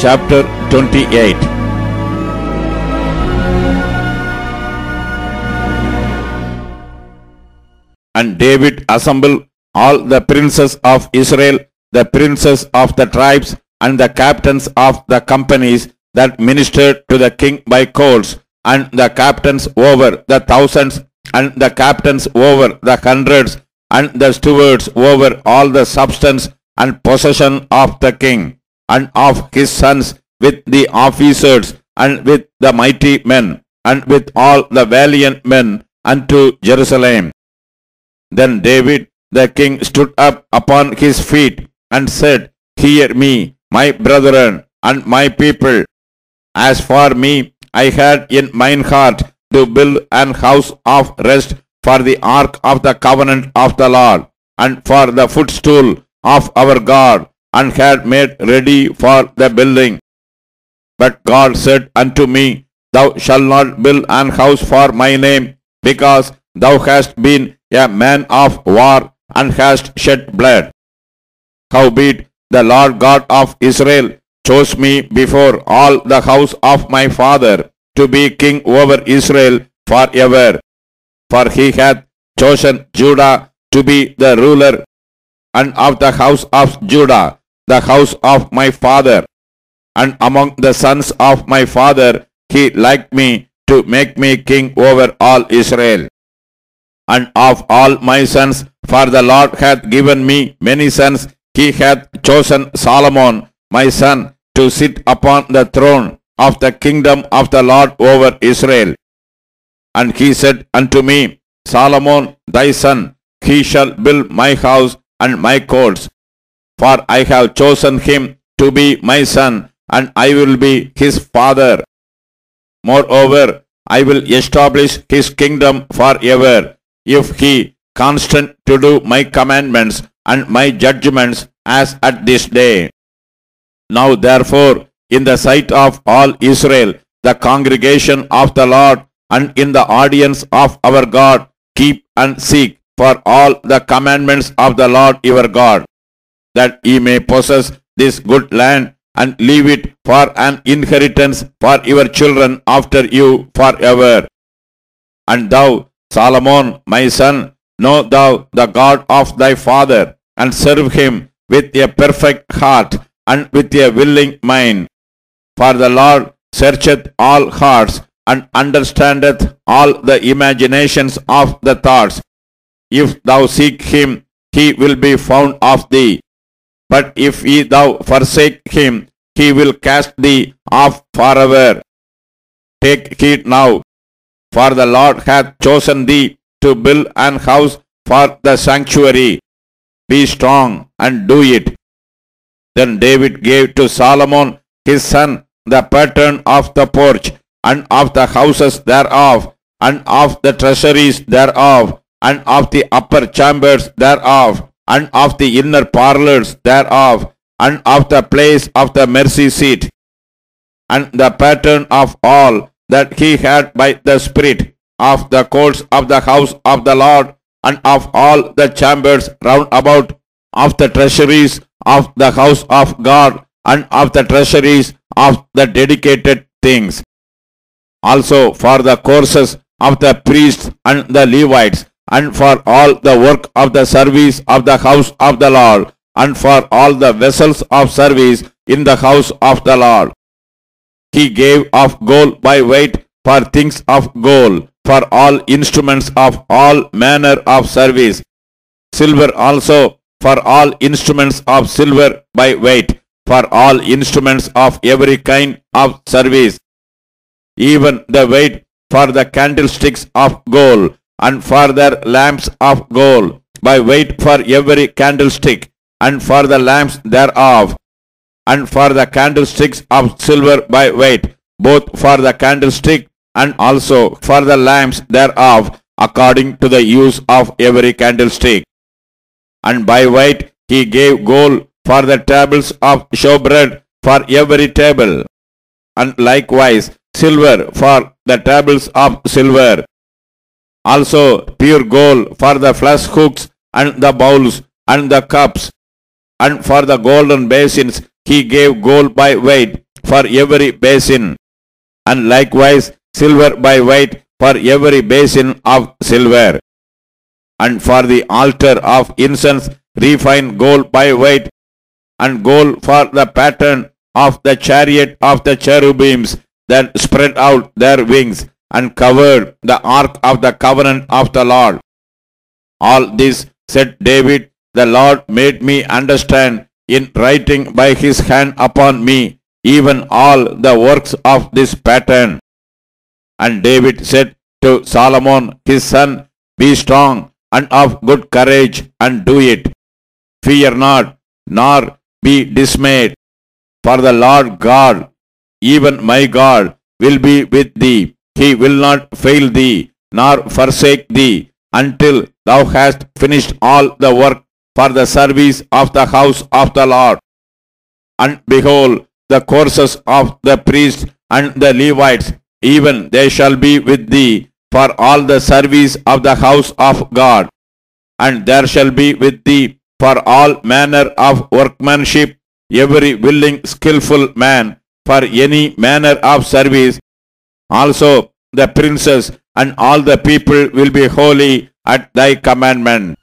chapter 28. And David assembled all the princes of Israel, the princes of the tribes, and the captains of the companies that ministered to the king by course, and the captains over the thousands, and the captains over the hundreds, and the stewards over all the substance and possession of the king, and of his sons, with the officers, and with the mighty men, and with all the valiant men unto Jerusalem. Then David the king stood up upon his feet, and said, Hear me, my brethren, and my people. As for me, I had in mine heart to build an house of rest for the ark of the covenant of the Lord, and for the footstool of our God, and had made ready for the building. But God said unto me, Thou shalt not build an house for my name, because thou hast been a man of war, and hast shed blood. Howbeit the Lord God of Israel chose me before all the house of my father to be king over Israel forever. For he hath chosen Judah to be the ruler, and of the house of Judah the house of my father. And among the sons of my father he liked me to make me king over all Israel. And of all my sons, for the Lord hath given me many sons, he hath chosen Solomon my son to sit upon the throne of the kingdom of the Lord over Israel. And he said unto me, Solomon thy son, he shall build my house and my courts. For I have chosen him to be my son, and I will be his father. Moreover, I will establish his kingdom forever, if he constant to do my commandments and my judgments as at this day. Now therefore, in the sight of all Israel, the congregation of the Lord, and in the audience of our God, keep and seek for all the commandments of the Lord your God, that ye may possess this good land, and leave it for an inheritance for your children after you forever. And thou, Solomon my son, know thou the God of thy father, and serve him with a perfect heart, and with a willing mind. For the Lord searcheth all hearts, and understandeth all the imaginations of the thoughts. If thou seek him, he will be found of thee. But if thou forsake him, he will cast thee off forever. Take heed now, for the Lord hath chosen thee to build an house for the sanctuary. Be strong and do it. Then David gave to Solomon his son the pattern of the porch, and of the houses thereof, and of the treasuries thereof, and of the upper chambers thereof, and of the inner parlors thereof, and of the place of the mercy seat, and the pattern of all that he had by the Spirit, of the courts of the house of the Lord, and of all the chambers round about, of the treasuries of the house of God, and of the treasuries of the dedicated things. Also for the courses of the priests and the Levites, and for all the work of the service of the house of the Lord, and for all the vessels of service in the house of the Lord. He gave of gold by weight for things of gold, for all instruments of all manner of service. Silver also for all instruments of silver by weight, for all instruments of every kind of service. Even the weight for the candlesticks of gold, and for their lamps of gold, by weight for every candlestick, and for the lamps thereof, and for the candlesticks of silver by weight, both for the candlestick and also for the lamps thereof, according to the use of every candlestick. And by weight he gave gold for the tables of showbread for every table, and likewise silver for the tables of silver. Also pure gold for the flesh hooks and the bowls and the cups. And for the golden basins he gave gold by weight, for every basin, and likewise silver by weight for every basin of silver. And for the altar of incense refined gold by weight, and gold for the pattern of the chariot of the cherubims that spread out their wings and covered the ark of the covenant of the Lord. All this, said David, the Lord made me understand in writing by his hand upon me, even all the works of this pattern. And David said to Solomon his son, Be strong and of good courage, and do it. Fear not, nor be dismayed, for the Lord God, even my God, will be with thee. He will not fail thee, nor forsake thee, until thou hast finished all the work for the service of the house of the Lord. And behold, the courses of the priests and the Levites, even they shall be with thee for all the service of the house of God. And there shall be with thee for all manner of workmanship, every willing skillful man for any manner of service. Also the princes and all the people will be holy at thy commandment.